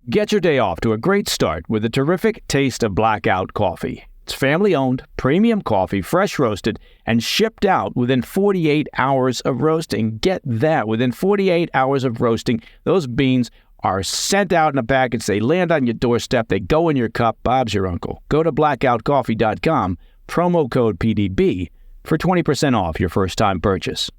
Get your day off to a great start with a terrific taste of Blackout coffee. It's family-owned, premium coffee, fresh roasted, and shipped out within 48 hours of roasting. Get that, within 48 hours of roasting, those beans are sent out in a package. They land on your doorstep. They go in your cup. Bob's your uncle. Go to blackoutcoffee.com, promo code PDB, for 20% off your first-time purchase.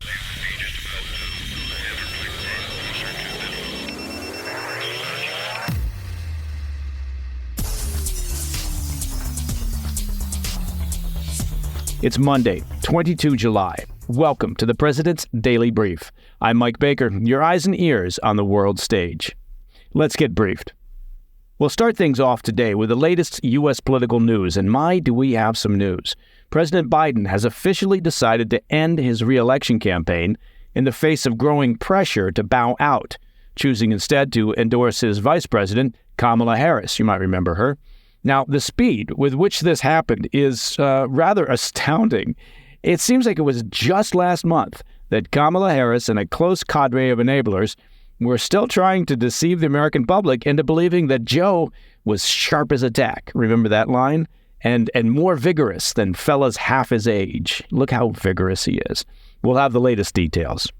It's Monday, 22 July. Welcome to the President's Daily Brief. I'm Mike Baker, your eyes and ears on the world stage. Let's get briefed. We'll start things off today with the latest U.S. political news, and my, do we have some news. President Biden has officially decided to end his reelection campaign in the face of growing pressure to bow out, choosing instead to endorse his Vice President, Kamala Harris. You might remember her. Now, the speed with which this happened is rather astounding. It seems like it was just last month that Kamala Harris and a close cadre of enablers were still trying to deceive the American public into believing that Joe was sharp as a tack. Remember that line? And more vigorous than fellas half his age. Look how vigorous he is. We'll have the latest details.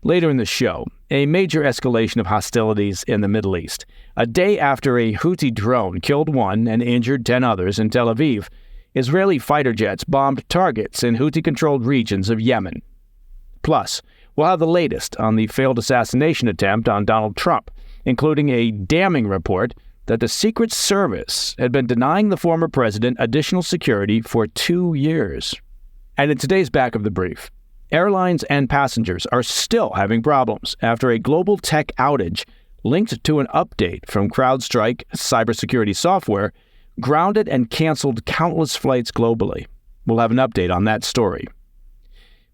Later in the show, a major escalation of hostilities in the Middle East. A day after a Houthi drone killed one and injured 10 others in Tel Aviv, Israeli fighter jets bombed targets in Houthi-controlled regions of Yemen. Plus, we'll have the latest on the failed assassination attempt on Donald Trump, including a damning report that the Secret Service had been denying the former president additional security for 2 years. And in today's Back of the Brief, airlines and passengers are still having problems after a global tech outage linked to an update from CrowdStrike cybersecurity software grounded and canceled countless flights globally. We'll have an update on that story.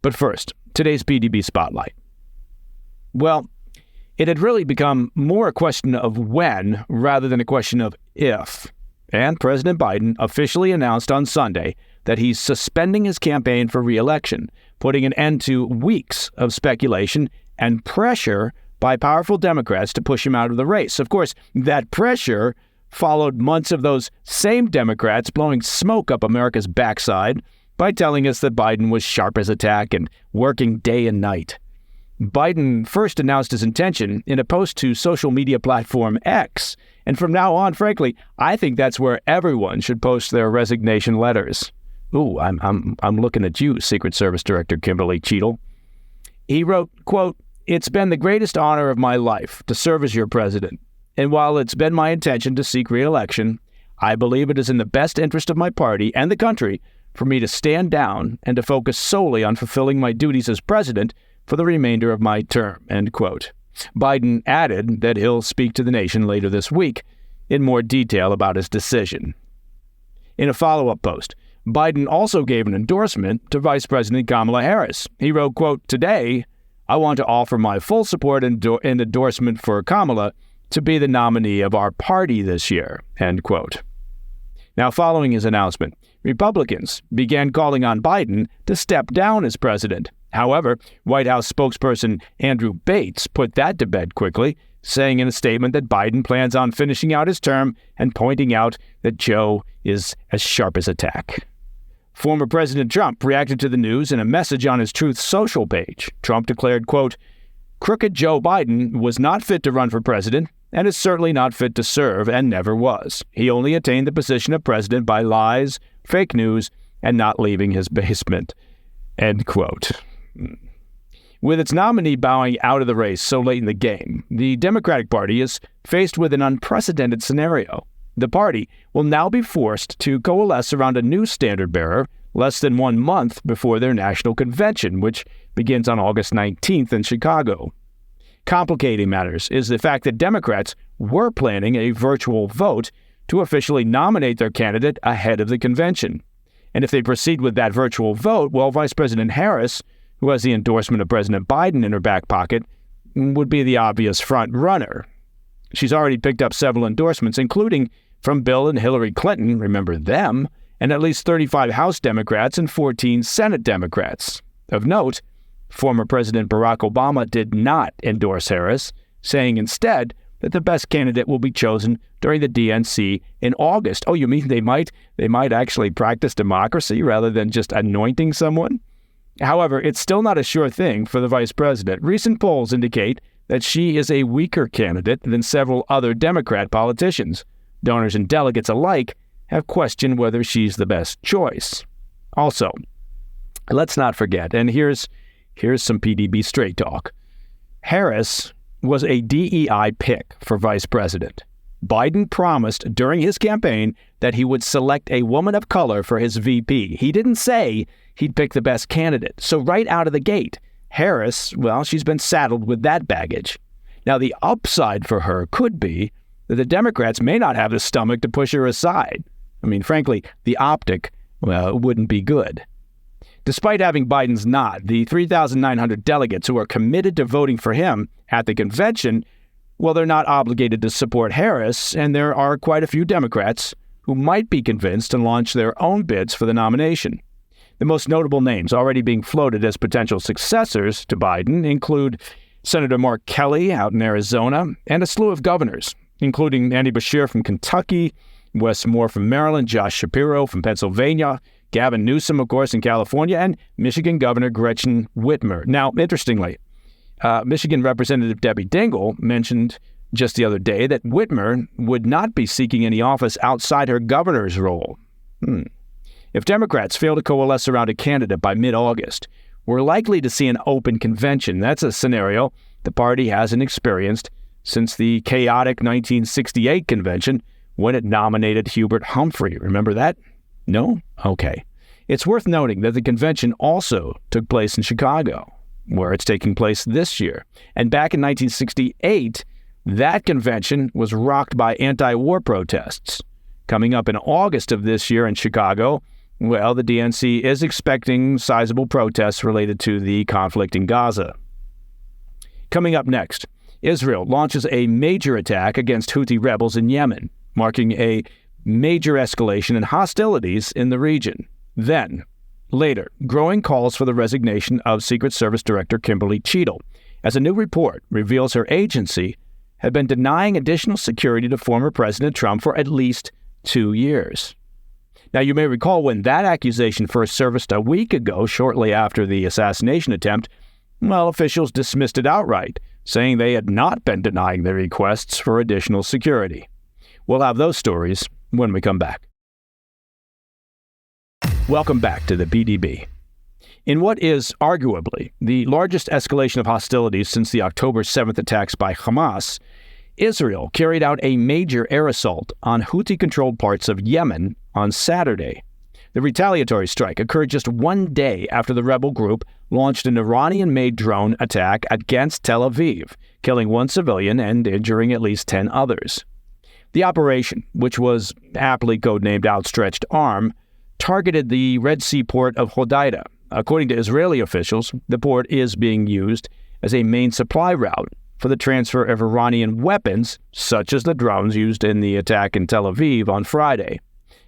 But first, today's PDB Spotlight. Well, it had really become more a question of when rather than a question of if. And President Biden officially announced on Sunday that he's suspending his campaign for re-election, putting an end to weeks of speculation and pressure by powerful Democrats to push him out of the race. Of course, that pressure followed months of those same Democrats blowing smoke up America's backside by telling us that Biden was sharp as a tack and working day and night. Biden first announced his intention in a post to social media platform X, and from now on, frankly, I think that's where everyone should post their resignation letters. Ooh, I'm looking at you, Secret Service Director Kimberly Cheadle. He wrote, quote, "It's been the greatest honor of my life to serve as your president. And while it's been my intention to seek re-election, I believe it is in the best interest of my party and the country for me to stand down and to focus solely on fulfilling my duties as president for the remainder of my term," end quote. Biden added that he'll speak to the nation later this week in more detail about his decision. In a follow-up post, Biden also gave an endorsement to Vice President Kamala Harris. He wrote, quote, "Today, I want to offer my full support and endorsement for Kamala to be the nominee of our party this year," end quote. Now, following his announcement, Republicans began calling on Biden to step down as president. However, White House spokesperson Andrew Bates put that to bed quickly, saying in a statement that Biden plans on finishing out his term and pointing out that Joe is as sharp as a tack. Former President Trump reacted to the news in a message on his Truth Social page. Trump declared, quote, "Crooked Joe Biden was not fit to run for president and is certainly not fit to serve and never was. He only attained the position of president by lies, fake news, and not leaving his basement," end quote. With its nominee bowing out of the race so late in the game, the Democratic Party is faced with an unprecedented scenario. The party will now be forced to coalesce around a new standard-bearer less than 1 month before their national convention, which begins on August 19th in Chicago. Complicating matters is the fact that Democrats were planning a virtual vote to officially nominate their candidate ahead of the convention. And if they proceed with that virtual vote, well, Vice President Harris, who has the endorsement of President Biden in her back pocket, would be the obvious front runner. She's already picked up several endorsements, including from Bill and Hillary Clinton, remember them, and at least 35 House Democrats and 14 Senate Democrats. Of note, former President Barack Obama did not endorse Harris, saying instead that the best candidate will be chosen during the DNC in August. Oh, you mean they might actually practice democracy rather than just anointing someone? However, it's still not a sure thing for the vice president. Recent polls indicate that she is a weaker candidate than several other Democrat politicians. Donors and delegates alike have questioned whether she's the best choice. Also, let's not forget, and here's some PDB straight talk. Harris was a DEI pick for vice president. Biden promised during his campaign that he would select a woman of color for his VP. He didn't say he'd pick the best candidate. So right out of the gate, Harris, well, she's been saddled with that baggage. Now, the upside for her could be that the Democrats may not have the stomach to push her aside. I mean, frankly, the optic, well, wouldn't be good. Despite having Biden's nod, the 3,900 delegates who are committed to voting for him at the convention, well, they're not obligated to support Harris, and there are quite a few Democrats who might be convinced and launch their own bids for the nomination. The most notable names already being floated as potential successors to Biden include Senator Mark Kelly out in Arizona and a slew of governors, including Andy Beshear from Kentucky, Wes Moore from Maryland, Josh Shapiro from Pennsylvania, Gavin Newsom, of course, in California, and Michigan Governor Gretchen Whitmer. Now, interestingly, Michigan Representative Debbie Dingell mentioned just the other day that Whitmer would not be seeking any office outside her governor's role. If Democrats fail to coalesce around a candidate by mid-August, we're likely to see an open convention. That's a scenario the party hasn't experienced since the chaotic 1968 convention when it nominated Hubert Humphrey. Remember that? No? Okay. It's worth noting that the convention also took place in Chicago, where it's taking place this year. And back in 1968, that convention was rocked by anti-war protests. Coming up in August of this year in Chicago, well, the DNC is expecting sizable protests related to the conflict in Gaza. Coming up next, Israel launches a major attack against Houthi rebels in Yemen, marking a major escalation in hostilities in the region. Then, later, growing calls for the resignation of Secret Service Director Kimberly Cheadle, as a new report reveals her agency had been denying additional security to former President Trump for at least 2 years. Now, you may recall when that accusation first surfaced a week ago, shortly after the assassination attempt, well, officials dismissed it outright, saying they had not been denying their requests for additional security. We'll have those stories when we come back. Welcome back to the PDB. In what is arguably the largest escalation of hostilities since the October 7th attacks by Hamas, Israel carried out a major air assault on Houthi-controlled parts of Yemen on Saturday. The retaliatory strike occurred just 1 day after the rebel group launched an Iranian-made drone attack against Tel Aviv, killing 1 civilian and injuring at least 10 others. The operation, which was aptly codenamed Outstretched Arm, targeted the Red Sea port of Hodeidah. According to Israeli officials, the port is being used as a main supply route for the transfer of Iranian weapons, such as the drones used in the attack in Tel Aviv on Friday.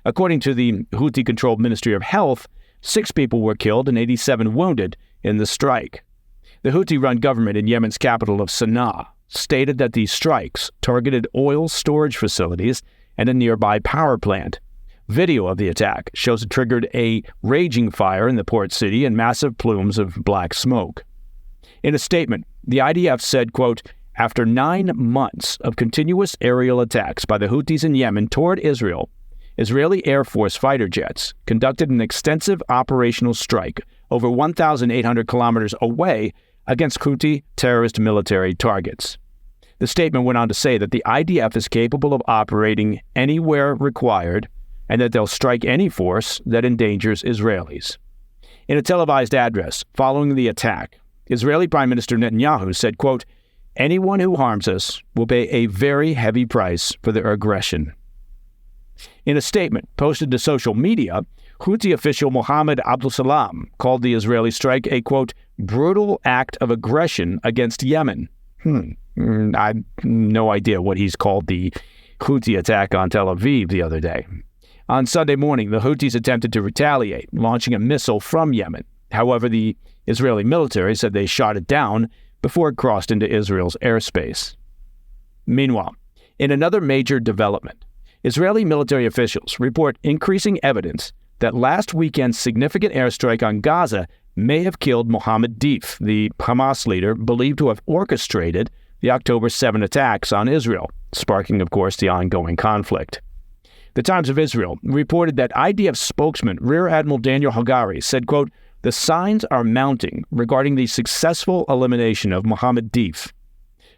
According to the Houthi-controlled Ministry of Health, 6 people were killed and 87 wounded in the strike. The Houthi-run government in Yemen's capital of Sana'a stated that these strikes targeted oil storage facilities and a nearby power plant. Video of the attack shows it triggered a raging fire in the port city and massive plumes of black smoke. In a statement, the IDF said, quote, "After 9 months of continuous aerial attacks by the Houthis in Yemen toward Israel, Israeli Air Force fighter jets conducted an extensive operational strike over 1,800 kilometers away against Houthi terrorist military targets." The statement went on to say that the IDF is capable of operating anywhere required and that they'll strike any force that endangers Israelis. In a televised address following the attack, Israeli Prime Minister Netanyahu said, quote, "Anyone who harms us will pay a very heavy price for their aggression." In a statement posted to social media, Houthi official Mohammed Abdulsalam called the Israeli strike a, quote, "brutal act of aggression against Yemen." I have no idea what he's called the Houthi attack on Tel Aviv the other day. On Sunday morning, the Houthis attempted to retaliate, launching a missile from Yemen. However, the Israeli military said they shot it down before it crossed into Israel's airspace. Meanwhile, in another major development, Israeli military officials report increasing evidence that last weekend's significant airstrike on Gaza may have killed Mohammed Deif, the Hamas leader believed to have orchestrated the October 7 attacks on Israel, sparking, of course, the ongoing conflict. The Times of Israel reported that IDF spokesman Rear Admiral Daniel Hagari said, quote, "The signs are mounting regarding the successful elimination of Mohammed Deif."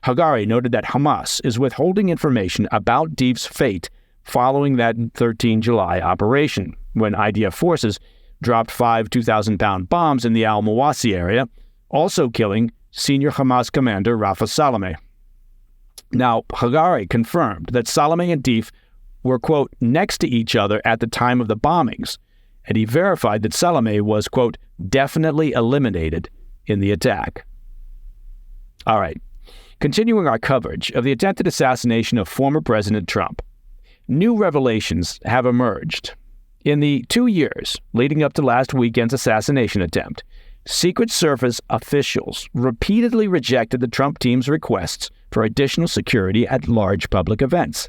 Hagari noted that Hamas is withholding information about Deif's fate following that 13 July operation, when IDF forces dropped 5 2,000-pound bombs in the Al-Mawasi area, also killing senior Hamas commander Rafa Salameh. Now, Hagari confirmed that Salameh and Deif were, quote, next to each other at the time of the bombings, and he verified that Salameh was, quote, definitely eliminated in the attack. All right. Continuing our coverage of the attempted assassination of former President Trump, new revelations have emerged. In the 2 years leading up to last weekend's assassination attempt, Secret Service officials repeatedly rejected the Trump team's requests for additional security at large public events.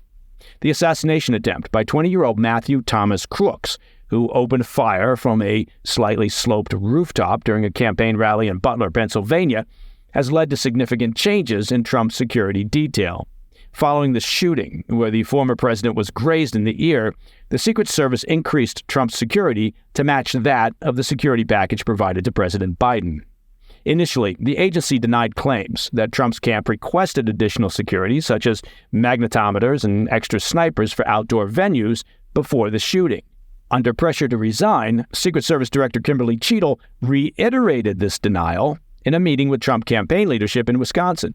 The assassination attempt by 20-year-old Matthew Thomas Crooks, who opened fire from a slightly sloped rooftop during a campaign rally in Butler, Pennsylvania, has led to significant changes in Trump's security detail. Following the shooting, where the former president was grazed in the ear, the Secret Service increased Trump's security to match that of the security package provided to President Biden. Initially, the agency denied claims that Trump's camp requested additional security, such as magnetometers and extra snipers for outdoor venues, before the shooting. Under pressure to resign, Secret Service Director Kimberly Cheadle reiterated this denial in a meeting with Trump campaign leadership in Wisconsin.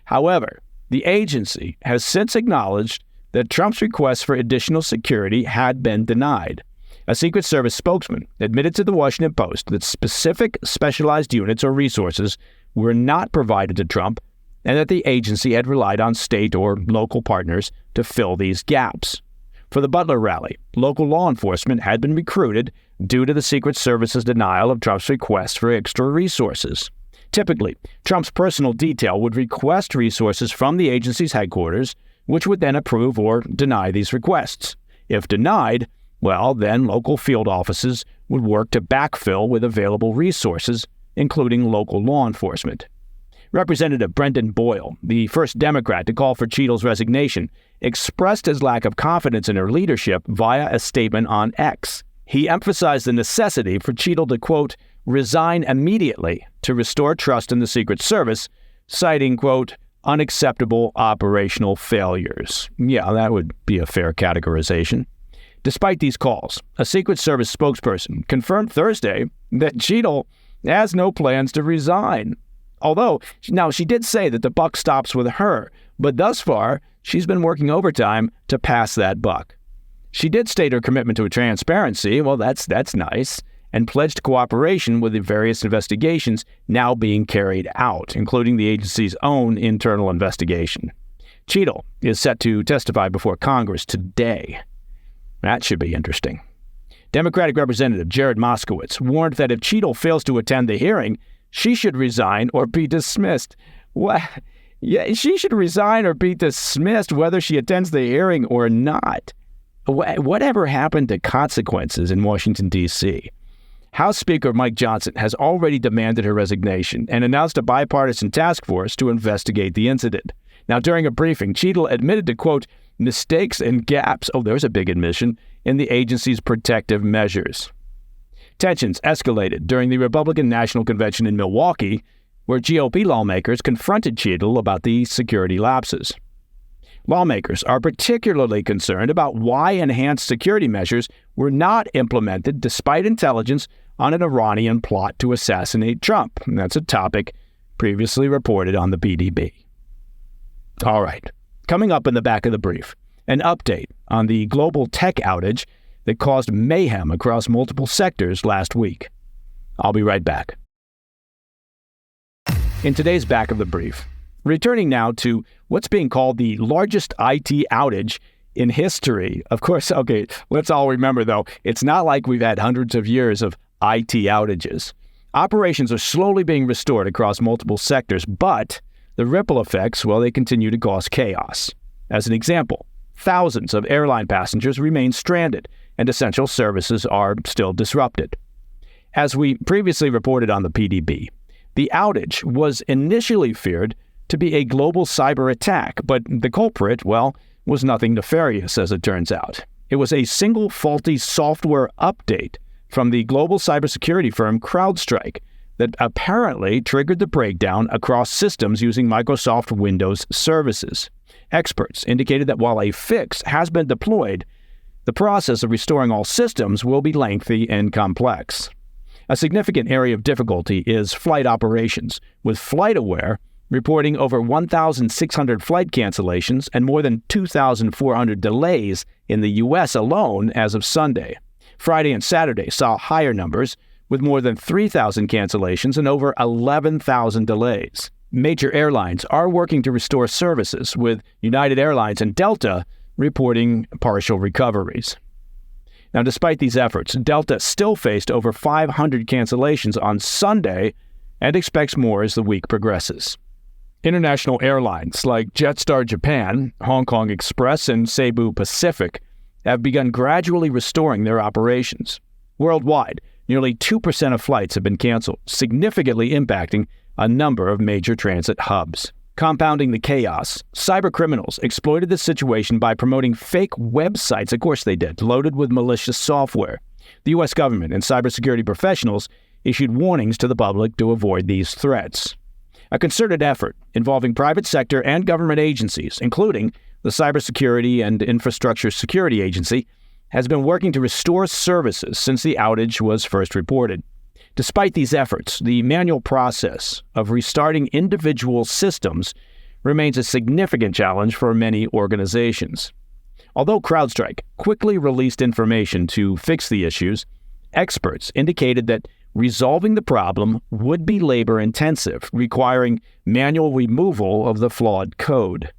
However, the agency has since acknowledged that Trump's request for additional security had been denied. A Secret Service spokesman admitted to the Washington Post that specific specialized units or resources were not provided to Trump and that the agency had relied on state or local partners to fill these gaps. For the Butler rally, local law enforcement had been recruited due to the Secret Service's denial of Trump's request for extra resources. Typically, Trump's personal detail would request resources from the agency's headquarters, which would then approve or deny these requests. If denied, well, then local field offices would work to backfill with available resources, including local law enforcement. Representative Brendan Boyle, the first Democrat to call for Cheadle's resignation, expressed his lack of confidence in her leadership via a statement on X. He emphasized the necessity for Cheadle to, quote, resign immediately to restore trust in the Secret Service, citing, quote, unacceptable operational failures. Yeah, that would be a fair categorization. Despite these calls, a Secret Service spokesperson confirmed Thursday that Cheadle has no plans to resign. Although, now she did say that the buck stops with her, but thus far, she's been working overtime to pass that buck. She did state her commitment to transparency, well, that's nice, and pledged cooperation with the various investigations now being carried out, including the agency's own internal investigation. Cheadle is set to testify before Congress today. That should be interesting. Democratic Representative Jared Moskowitz warned that if Cheadle fails to attend the hearing, she should resign or be dismissed. What? Yeah, she should resign or be dismissed whether she attends the hearing or not. Whatever happened to consequences in Washington, D.C.? House Speaker Mike Johnson has already demanded her resignation and announced a bipartisan task force to investigate the incident. Now, during a briefing, Cheadle admitted to, quote, mistakes and gaps, there's a big admission, in the agency's protective measures. Tensions escalated during the Republican National Convention in Milwaukee, where GOP lawmakers confronted Cheadle about the security lapses. Lawmakers are particularly concerned about why enhanced security measures were not implemented despite intelligence on an Iranian plot to assassinate Trump. And that's a topic previously reported on the PDB. All right. Coming up in the back of the brief, an update on the global tech outage that caused mayhem across multiple sectors last week. I'll be right back. In today's back of the brief, returning now to what's being called the largest IT outage in history. Of course, okay, let's all remember, though, it's not like we've had hundreds of years of IT outages. Operations are slowly being restored across multiple sectors, but The ripple effects, well, they continue to cause chaos. As an example, thousands of airline passengers remain stranded, and essential services are still disrupted. As we previously reported on the PDB, the outage was initially feared to be a global cyber attack, but the culprit, well, was nothing nefarious, as it turns out. It was a single faulty software update from the global cybersecurity firm CrowdStrike that apparently triggered the breakdown across systems using Microsoft Windows services. Experts indicated that while a fix has been deployed, the process of restoring all systems will be lengthy and complex. A significant area of difficulty is flight operations, with FlightAware reporting over 1,600 flight cancellations and more than 2,400 delays in the U.S. alone as of Sunday. Friday and Saturday saw higher numbers, with more than 3,000 cancellations and over 11,000 delays. Major airlines are working to restore services, with United Airlines and Delta reporting partial recoveries. Now, despite these efforts, Delta still faced over 500 cancellations on Sunday and expects more as the week progresses. International airlines like Jetstar Japan, Hong Kong Express, and Cebu Pacific have begun gradually restoring their operations. Worldwide, nearly 2% of flights have been canceled, significantly impacting a number of major transit hubs. Compounding the chaos, cybercriminals exploited the situation by promoting fake websites, of course they did, loaded with malicious software. The U.S. government and cybersecurity professionals issued warnings to the public to avoid these threats. A concerted effort involving private sector and government agencies, including the Cybersecurity and Infrastructure Security Agency, has been working to restore services since the outage was first reported. Despite these efforts, the manual process of restarting individual systems remains a significant challenge for many organizations. Although CrowdStrike quickly released information to fix the issues, experts indicated that resolving the problem would be labor-intensive, requiring manual removal of the flawed code.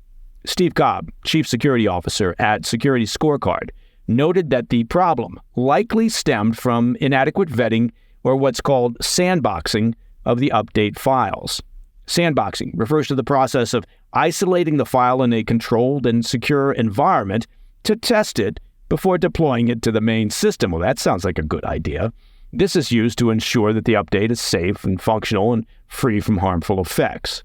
Steve Cobb, Chief Security Officer at Security Scorecard, noted that the problem likely stemmed from inadequate vetting or what's called sandboxing of the update files. Sandboxing refers to the process of isolating the file in a controlled and secure environment to test it before deploying it to the main system. Well, that sounds like a good idea. This is used to ensure that the update is safe and functional and free from harmful effects.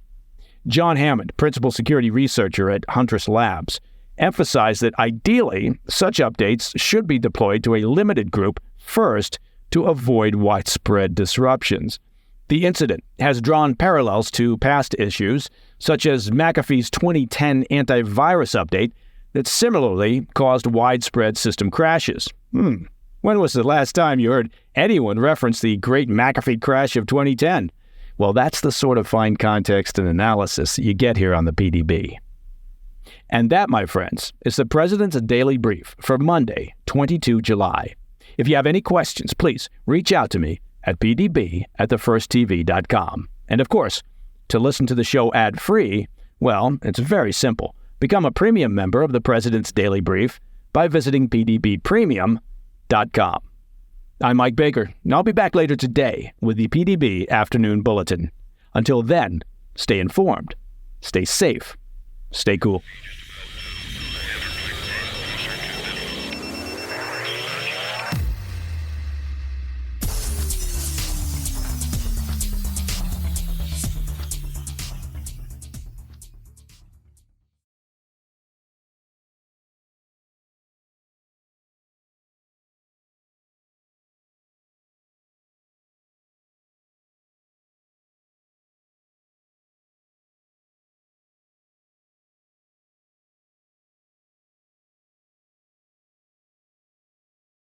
John Hammond, principal security researcher at Huntress Labs, emphasized that ideally, such updates should be deployed to a limited group first to avoid widespread disruptions. The incident has drawn parallels to past issues, such as McAfee's 2010 antivirus update that similarly caused widespread system crashes. When was the last time you heard anyone reference the great McAfee crash of 2010? Well, that's the sort of fine context and analysis you get here on the PDB. And that, my friends, is the President's Daily Brief for Monday, 22 July. If you have any questions, please reach out to me at pdb@thefirsttv.com. And of course, to listen to the show ad-free, well, it's very simple. Become a premium member of the President's Daily Brief by visiting pdbpremium.com. I'm Mike Baker, and I'll be back later today with the PDB Afternoon Bulletin. Until then, stay informed, stay safe, stay cool.